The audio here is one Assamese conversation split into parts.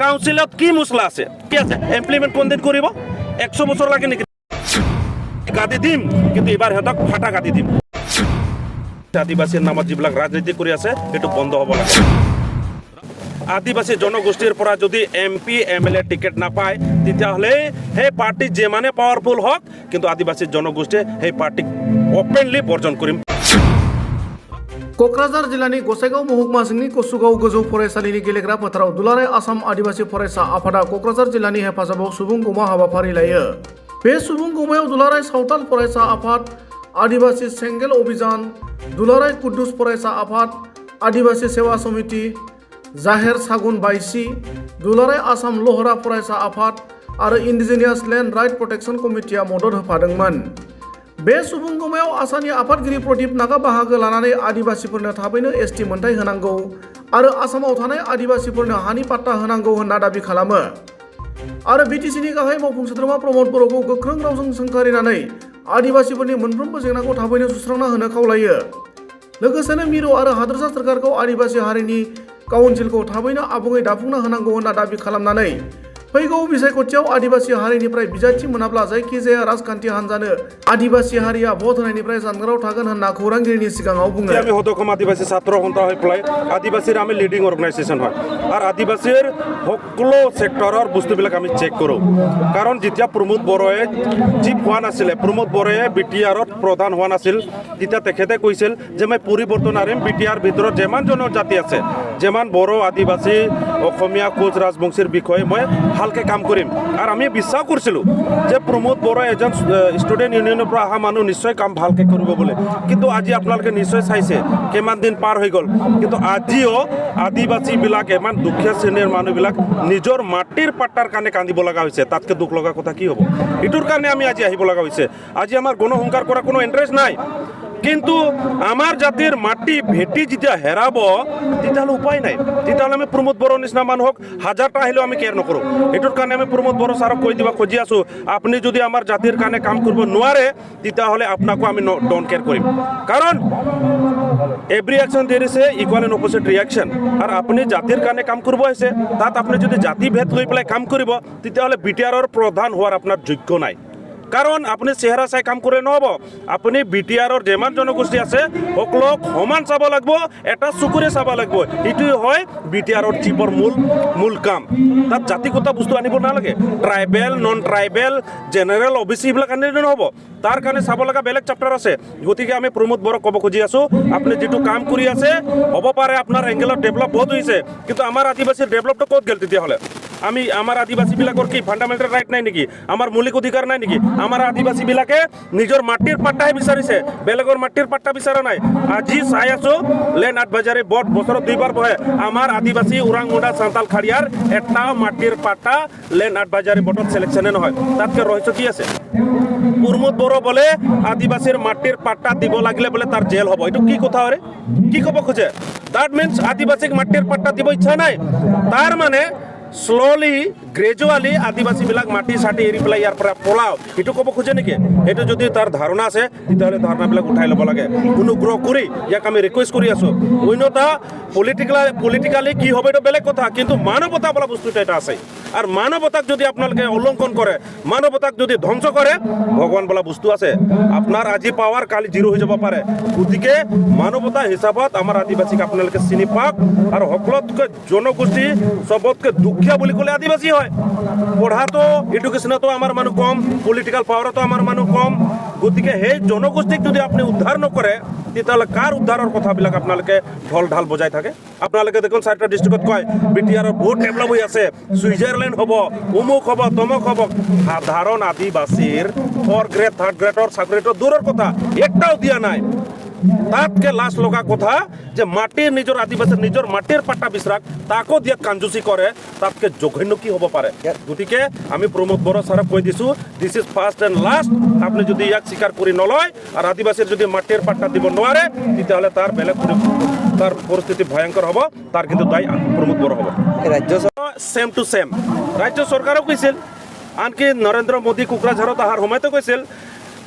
কাউন্সিলত কি মছলা আছে কি আছে ইমপ্লিমেন্ট কোনদিন কৰিব 100 বছৰ লাগে নেকি গাদি দিম কিন্তু এবাৰ হেতক ফাটা গাদি দিম আদিবাসীৰ নামত যিবিলাক ৰাজনীতি কৰি আছে এটো বন্ধ হ'ব লাগে আদিবাসী জনগোষ্ঠীৰ পৰা যদি এমপি এমএলএ টিকেট নাপায় তেতিয়াহ'লে সেই পাৰ্টি যেমানে পাৱাৰফুল হওক কিন্তু আদিবাসী জনগোষ্ঠীয়ে সেই পাৰ্টিক ওপেনলি বৰ্জন কৰিম क'क्राझार जिल्लानि गसाइगाव महकुमा सिंनि कसुगाव गोजौ फरायसालिनि गेलेग्रा फोथाराव दुलाराय आसाम आदिबासी फरायसा आफादा क'क्राझार जिल्लानि हेफाजाबाव सुबुं गौमा हाबाफारि लायो। बे सुबुं गौमायाव दुलाराय सावताल फरायसा आफाद, आदिबासी सेंगेल अभियान, दुलाराय कुद्दुस फरायसा आफाद, आदिबासी सेवा समिति, जाहेर सागुन बायसि, दुलाराय आसाम लहरा फरायसा आफाद आरो इन्डिजिनियास लेन्ड राइट प्रटेक्शन कमिटिया मदद होफादोंमोन। बे सुबुं गौमायाव आसामनि आफादगिरि प्रदीप नागा बाहागो लानानै आदिबासीफोरनो थाबैनो एसटि मोनथाय होनांगौ आरो आसामाव थानाय आदिबासीफोरनो हानि पाट्टा होनांगौ होनना दाबि खालामो आरो बिटिसिनि गाहाय मावफुं सोद्रोमा प्रमद बर'खौ गोख्रों रावजों सोंखारिनानै आदिबासीफोरनि मोनफ्रोमबो जेंनाखौ थाबैनो सुस्रांना होनो खावलायो। लोगोसेनो मिरु आरो हादोरसा सोरखारखौ आदिबासी हारिनि काउन्सिलखौ थाबैनो आबुङै दाफुंना होनांगौ होनना दाबि खालामनानै फैगौ बिसायख'थियाव आदिबासी हारिनिफ्राय बिजाथि मोनाब्ला जायखिजाया राजखान्थि हान्जानो आदिबासी हारिया भट होनायनिफ्राय जानगाराव थागोन होनना खौरांगिरिनि सिगाङाव बुङो। আমি হতকম আদিবাসী ছাত্র সন্থা হৈ পেলাই আদিবাসীৰ আমি লিডিং অৰ্গেনাইজেশ্যন হয় আৰু আদিবাসীৰ সকলো সেক্টৰৰ বস্তুবিলাক আমি চেক কৰোঁ কাৰণ যেতিয়া প্ৰমোদ বড়োৱে চিফ হোৱা নাছিলে প্ৰমোদ বড়োৱে বিটিআৰত প্ৰধান হোৱা নাছিল তেতিয়া তেখেতে কৈছিল যে মই পৰিৱৰ্তন আনিম বিটিআৰ ভিতৰত যিমান জনজাতি আছে যিমান বড়ো আদিবাসী অসমীয়া কোচ ৰাজবংশীৰ বিষয়ে মই ভালকে কাম কৰিম আৰু আমি বিশ্বাস কৰিছিলোঁ যে প্ৰমোদ বড়ো এজন ষ্টুডেণ্ট ইউনিয়নৰ পৰা অহা মানুহ নিশ্চয় কাম ভালকে কৰিব বুলি কিন্তু আজি আপোনালোকে নিশ্চয় চাইছে কিমান দিন পাৰ হৈ গ'ল কিন্তু আজিও আদিবাসীবিলাক ইমান দুখীয়া শ্ৰেণীৰ মানুহবিলাক নিজৰ মাটিৰ পাট্টাৰ কাৰণে কান্দিব লগা হৈছে তাতকৈ দুখ লগা কথা কি হ'ব এইটোৰ কাৰণে আমি আজি আহিব লগা হৈছে আজি আমাৰ গণসংহাৰ কৰা কোনো ইণ্টাৰেষ্ট নাই কিন্তু আমাৰ জাতিৰ মাটি ভেটি যেতিয়া হেৰাব তেতিয়াহ'লে উপায় নাই তেতিয়াহ'লে আমি প্ৰমোদ বড়োৰ নিচিনা মানুহক হাজাৰটা আহিলেও আমি কেয়াৰ নকৰোঁ এইটোৰ কাৰণে আমি প্ৰমোদ বড়ো ছাৰক কৈ দিব খুজি আছোঁ আপুনি যদি আমাৰ জাতিৰ কাৰণে কাম কৰিব নোৱাৰে তেতিয়াহ'লে আপোনাকো আমি ডণ্ট কেয়াৰ কৰিম কাৰণ এভৰি একশ্যন দেৰ is a equal and opposite reaction আৰু আপুনি জাতিৰ কাৰণে কাম কৰিব আহিছে তাত আপুনি যদি জাতি ভেদ লৈ পেলাই কাম কৰিব তেতিয়াহ'লে বিটিআৰৰ প্ৰধান হোৱাৰ আপোনাৰ যোগ্য নাই কাৰণ আপুনি চেহেৰা চাই কাম কৰি নহ'ব আপুনি বিটিআৰৰ যিমান জনগোষ্ঠী আছে সকলোক সমান চাব লাগিব এটা চকুৰে চাব লাগিব এইটোৱে হয় বিটিআৰৰ চিফৰ মূল কাম তাত জাতিগত বস্তু আনিব নালাগে tribal non tribal general OBC এইবিলাক আনিলে নহ'ব তাৰ কাৰণে চাব লগা বেলেগ চেপ্টাৰ আছে গতিকে আমি প্ৰমোদ বড়োক ক'ব খুজি আছোঁ আপুনি যিটো কাম কৰি আছে হ'ব পাৰে আপোনাৰ এংগেলত ডেভেলপ বহুত হৈছে কিন্তু আমাৰ আদিবাসীৰ ডেভেলপটো ক'ত গ'ল তেতিয়াহ'লে আমি আমাৰ আদিবাসীবিলাকৰ কি ফাণ্ডামেণ্টেল ৰাইট নাই নেকি আমাৰ মৌলিক অধিকাৰ নাই নেকি আমাৰ আদিবাসীবিলাকে নিজৰ মাটিৰ পাট্টাহে বিচাৰিছে বেলেগৰ মাটিৰ পাট্টা বিচৰা নাই আজি চাই আছোঁ লেণ্ড এডভাইজাৰী বৰ্ড বছৰত 2বাৰ বহে আমাৰ আদিবাসী ওৰাং মুণ্ডা চান্তাল খাৰিয়াৰ এটাও মাটিৰ পাট্টা লেণ্ড এডভাইজাৰী বৰ্ডত চিলেকশ্যনে নহয় তাতকৈ ৰহস্য কি আছে প্ৰমোদ বড়ো বোলে আদিবাসীৰ মাটিৰ পাট্টা দিব লাগিলে বোলে তাৰ জেল হ'ব এইটো কি কথা হয় কি ক'ব খোজে দ্যাট মিনছ আদিবাসীক মাটিৰ পাট্টা দিব ইচ্ছা নাই তাৰ মানে স্ল'লি গ্ৰেজুৱেলি আদিবাসীবিলাক মাটি চাটি এৰি পেলাই ইয়াৰ পৰা পলাও এইটো ক'ব খোজে নেকি এইটো যদি তাৰ ধাৰণা আছে তেতিয়াহ'লে ধাৰণাবিলাক উঠাই ল'ব লাগে অনুগ্ৰহ কৰি ইয়াক আমি ৰিকুৱেষ্ট কৰি আছোঁ অন্যথা পলিটিকেলি কি হ'ব এইটো বেলেগ কথা কিন্তু মানৱতা বোলা বস্তুটো এটা আছে আৰু মানৱতাক যদি আপোনালোকে উল্লংঘন কৰে মানৱতাক যদি ধ্বংস কৰে ভগৱান বোলা বস্তু আছে আপোনাৰ আজি পাৱাৰ কালি জিৰ' হৈ যাব পাৰে গতিকে মানৱতা হিচাপত আমাৰ আদিবাসীক আপোনালোকে চিনি পাওক আৰু সকলোতকৈ জনগোষ্ঠী চবতকৈ দুখীয়া বুলি ক'লে আদিবাসী হয় পঢ়াটো এডুকেশ্যনতো আমাৰ মানুহ কম পলিটিকেল পাৱাৰতো আমাৰ মানুহ কম গতিকে সেই জনগোষ্ঠীক যদি আপুনি উদ্ধাৰ নকৰে তেতিয়াহ'লে কাৰ উদ্ধাৰৰ কথাবিলাক আপোনালোকে ঢল ঢাল বজাই থাকে আপোনালোকে দেখোন 4টা ডিষ্ট্ৰিক্টত কয় বিটিআৰৰ বহুত ডেভেলপ হৈ আছে ছুইজাৰলেণ্ড হ'ব অমুক হ'ব তমুক হ'ব সাধাৰণ আদিবাসীৰ 4th গ্ৰেড 3rd গ্ৰেডৰ চাকৰিটো দূৰৰ কথা একটাও দিয়া নাই তাতকে লাজ লগা কথা যে মাটিৰ নিজৰ আদিবাসীৰ নিজৰ মাটিৰ পাট্টা বিচৰাক তাকো দিয়াত কাঞ্জুচি কৰে তাতকে জঘন্য কি হ'ব পাৰে গতিকে আমি প্ৰমোদ বড়ো ছাৰক কৈ দিছোঁ this is first and last আপুনি যদি ইয়াক স্বীকাৰ কৰি নলয় আৰু আদিবাসীৰ যদি মাটিৰ পাট্টা দিব নোৱাৰে তেতিয়াহ'লে তাৰ বেলেগ তাৰ পৰিস্থিতি ভয়ংকৰ হ'ব তাৰ কিন্তু দায়ী প্ৰমোদ বড়ো হ'ব ৰাজ্য ছেম টু ছেম ৰাজ্য চৰকাৰেও কৈছিল আনকি নৰেন্দ্ৰ মোদী কোকৰাঝাৰত অহাৰ সময়তো কৈছিল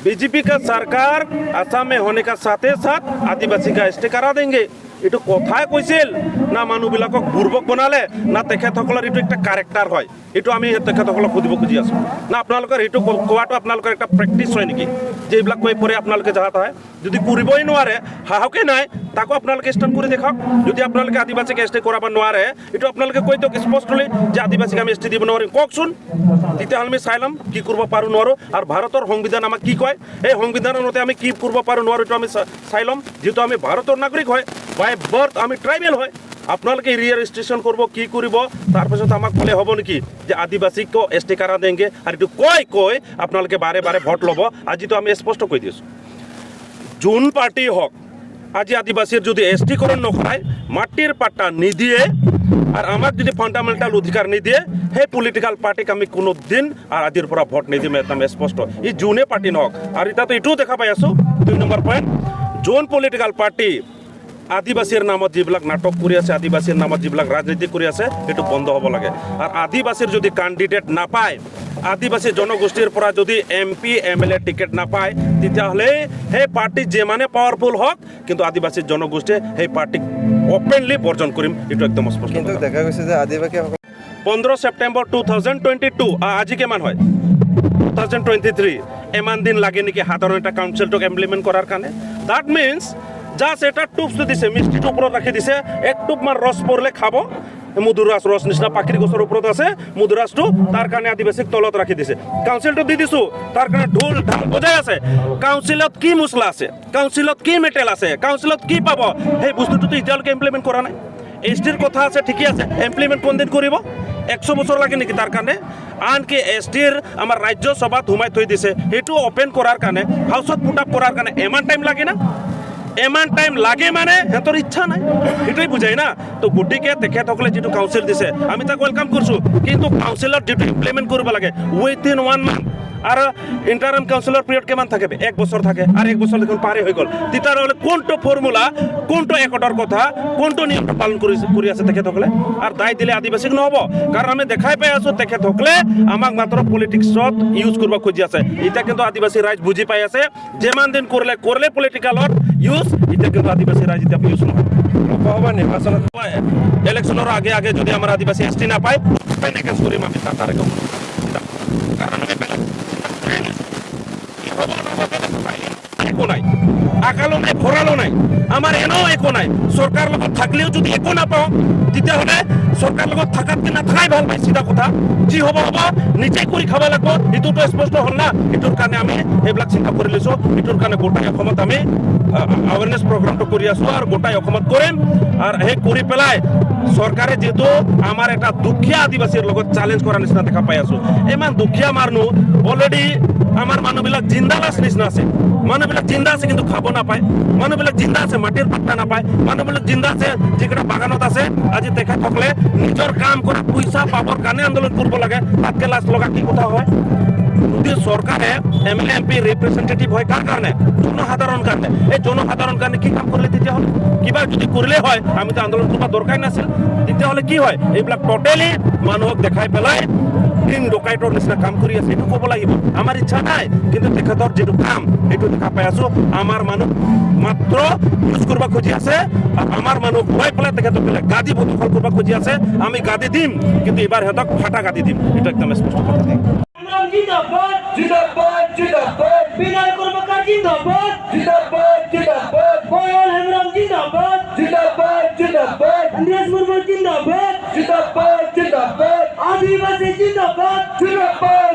बीजेपी का सरकार असम में होने का साथ ही साथ आदिवासी का एसटी करा देंगे ये तो कथाय কৈছিল না মানুহবিলাকক বুৰ্বক বনালে না তেখেতসকলৰ এইটো একটা কাৰেক্টাৰ হয় এইটো আমি তেখেতসকলক সুধিব খুজি আছোঁ না আপোনালোকৰ এইটো কোৱাটো আপোনালোকৰ একটা প্ৰেক্টিছ হয় নেকি যে এইবিলাক কৈ পৰে আপোনালোকে যাহাত হয় যদি কৰিবই নোৱাৰে সাহসেই নাই তাকো আপোনালোকে ষ্টেণ্ড কৰি দেখাওক যদি আপোনালোকে আদিবাসীক এছ টি কৰাব নোৱাৰে এইটো আপোনালোকে কৈ দিয়ক স্পষ্টলি যে আদিবাসীক আমি এছ টি দিব নোৱাৰিম কওকচোন তেতিয়াহ'লে আমি চাই ল'ম কি কৰিব পাৰোঁ নোৱাৰোঁ আৰু ভাৰতৰ সংবিধান আমাক কি কয় এই সংবিধানৰ মতে আমি কি কৰিব পাৰোঁ নোৱাৰোঁ এইটো আমি চাই ল'ম যিহেতু আমি ভাৰতৰ নাগৰিক হয় বাই বাৰ্থ আমি ট্ৰাইবেল হয় আপোনালোকে এৰিয়া ৰেজিষ্ট্ৰেশ্যন কৰিব কি কৰিব তাৰপিছত আমাক ক'লে হ'ব নেকি যে আদিবাসীকো এছ টি কাৰা দেংগে আৰু এইটো কৈ আপোনালোকে বাৰে বাৰে ভোট ল'ব আজিতো আমি স্পষ্ট কৈ দিছোঁ যোন পাৰ্টি হওক আজি আদিবাসীৰ যদি এছ টি কৰণ নকৰায় মাটিৰ পাট্টা নিদিয়ে আৰু আমাক যদি ফাণ্ডামেণ্টেল অধিকাৰ নিদিয়ে সেই পলিটিকেল পাৰ্টিক আমি কোনো দিন আৰু আজিৰ পৰা ভোট নিদিম একদম স্পষ্ট ই যোনে পাৰ্টি নহওক আৰু এতিয়াতো এইটোও দেখা পাই আছোঁ 2 নম্বৰ পইণ্ট যোন পলিটিকেল পাৰ্টি আদিবাসীৰ নামত যিবিলাক নাটক কৰি আছে আদিবাসীৰ নামত যিবিলাক ৰাজনীতি কৰি আছে সেইটো বন্ধ হ'ব লাগে আৰু আদিবাসীৰ যদি কেণ্ডিডেট নাপায় আদিবাসী জনগোষ্ঠীৰ পৰা যদি MP MLA টিকেট নাপায় তেতিয়াহ'লে সেই পাৰ্টি যিমানে পাৱাৰফুল হওক কিন্তু আদিবাসী জনগোষ্ঠীয়ে সেই পাৰ্টিক অপেনলি বৰ্জন কৰিম এইটো একদম স্পষ্ট কিন্তু দেখা গৈছে যে আদিবাসী 15 ছেপ্টেম্বৰ 2022 আজি কিমান হয় 2023 এমান দিন লাগে নেকি সাধাৰণ এটা কাউন্সিলটোক ইমপ্লিমেণ্ট কৰাৰ কাৰণে দ্যাট মিনছ জাষ্ট এটা টুপটো দিছে মিষ্টিটোৰ ওপৰত ৰাখি দিছে এক টুপমান ৰস পৰিলে খাব মধুৰাজ ৰস নিচিনা পাখিৰ গছৰ ওপৰত আছে মধুৰাজটো তাৰ কাৰণে আদিবাসীক তলত ৰাখি দিছে কাউন্সিলটো দি দিছোঁ তাৰ কাৰণে ঢোল ঢাল বজাই আছে কাউন্সিলত কি মছলা আছে কাউন্সিলত কি মেটেল আছে কাউন্সিলত কি পাব সেই বস্তুটোতো এতিয়ালৈকে ইমপ্লিমেণ্ট কৰা নাই এছ টিৰ কথা আছে ঠিকেই আছে ইমপ্লিমেণ্ট কোনদিন কৰিব 100 বছৰ লাগে নেকি তাৰ কাৰণে আনকি এছ টিৰ আমাৰ ৰাজ্যসভাত সোমাই থৈ দিছে সেইটো অপেন কৰাৰ কাৰণে হাউচত পুট আপ কৰাৰ কাৰণে ইমান টাইম লাগে না এমান টাইম লাগে মানে সিহঁতৰ ইচ্ছা নাই এইটোৱে বুজাই না তো গতিকে তেখেতসকলে যিটো কাউন্সিল দিছে আমি তাক ৱেলকাম কৰিছোঁ কিন্তু কাউন্সিলত যিটো ইমপ্লিমেণ্ট কৰিব লাগে উইথিন 1 মান্থ আৰু ইণ্টাৰিম কাউন্সিলৰ পিৰিয়ড কিমান থাকে 1 বছৰ থাকে আৰু 1 বছৰ দেখোন পাৰ হৈ গ'ল তেতিয়াহ'লে কোনটো ফৰ্মুলা কোনটো একতৰ কথা কোনটো নিয়ম পালন কৰি আছে তেখেতসকলে আৰু দায় দিলে আদিবাসীক নহ'ব কাৰণ আমি দেখাই পাই আছোঁ তেখেতসকলে আমাক মাত্ৰ পলিটিক্সত ইউজ কৰিব খুজি আছে এতিয়া কিন্তু আদিবাসী ৰাইজ বুজি পাই আছে যিমান দিন কৰিলে পলিটিকেলত ইউজ এতিয়া কিন্তু আদিবাসী ৰাইজ এতিয়া ইউজ নহয় লোকসভা নিৰ্বাচনত ইলেকশ্যনৰ আগে যদি আমাৰ আদিবাসী এছ টি নাপায় পেনেকেজ কৰিম আমি তাৰে কাৰণ আমি একো নাই আকালো নাই ভৰালো নাই আমাৰ এনেও একো নাই চৰকাৰ লগত থাকিলেও যদি একো নাপাওঁ তেতিয়াহ'লে চৰকাৰ লগত থকাতকৈ নাথাকাই ভাল পাই চিধা কথা যি হ'ব নিজে কৰি খাব লাগিব এইটোতো স্পষ্ট হ'ল না এইটোৰ কাৰণে আমি সেইবিলাক চিন্তা কৰি লৈছোঁ এইটোৰ কাৰণে গোটাই অসমত আমি আৱেৰনেছ প্ৰগ্ৰামটো কৰি আছোঁ আৰু গোটাই অসমত কৰিম আৰু সেই কৰি পেলাই চৰকাৰে যিহেতু আমাৰ এটা দুখীয়া আদিবাসীৰ লগত চেলেঞ্জ কৰাৰ নিচিনা দেখা পাই আছোঁ ইমান দুখীয়া মানুহ অলৰেডি আমাৰ মানুহবিলাক জিন্দালাছ নিচিনা আছে মানুহবিলাক জিন্দা আছে কিন্তু খাব নাপায় মানুহবিলাক জিন্দা আছে মাটিৰ পাট্টা নাপায় মানুহবিলাক জিন্দা আছে যিকেইটা বাগানত আছে আজি তেখেতসকলে নিজৰ কাম কৰা পইচা পাবৰ কাৰণে আন্দোলন কৰিব লাগে তাতকৈ লাজ লগা কি কথা হয় যদি চৰকাৰে MLA MP ৰিপ্ৰেজেণ্টেটিভ হয় কাৰ কাৰণে জনসাধাৰণ কাৰণে এই জনসাধাৰণ কাৰণে কি কাম কৰিলে তেতিয়াহ'লে কিবা যদি কৰিলে হয় আমিতো আন্দোলন কৰিব দৰকাৰ নাছিল তেতিয়াহ'লে কি হয় এইবিলাক টোটেলি মানুহক দেখাই পেলাই দিন ডকাইতৰ নিচিনা কাম কৰি আছে এইটো ক'ব লাগিব আমাৰ ইচ্ছা নাই কিন্তু তেখেতৰ যিটো কাম এইটো দেখা পাই আছোঁ আমাৰ মানুহ মাত্ৰ ইউজ কৰিব খুজি আছে আমাৰ মানুহ ভয় পেলাই তেখেতসকলে গাদী দখল কৰিব খুজি আছে আমি গাদী দিম কিন্তু এইবাৰ সিহঁতক ফাটা গাদী দিম এইটো একদম স্পষ্ট কথা জিন্দাবাদ জিন্দাবাদ জিন্দাবাদ বিনাল কর্মকার জিন্দাবাদ জিন্দাবাদ জিন্দাবাদ বয়ল হেমরাম জিন্দাবাদ জিন্দাবাদ জিন্দাবাদ আন্দ্রেস মুর্মু জিন্দাবাদ জিন্দাবাদ জিন্দাবাদ আদিবাসী জিন্দাবাদ জিন্দাবাদ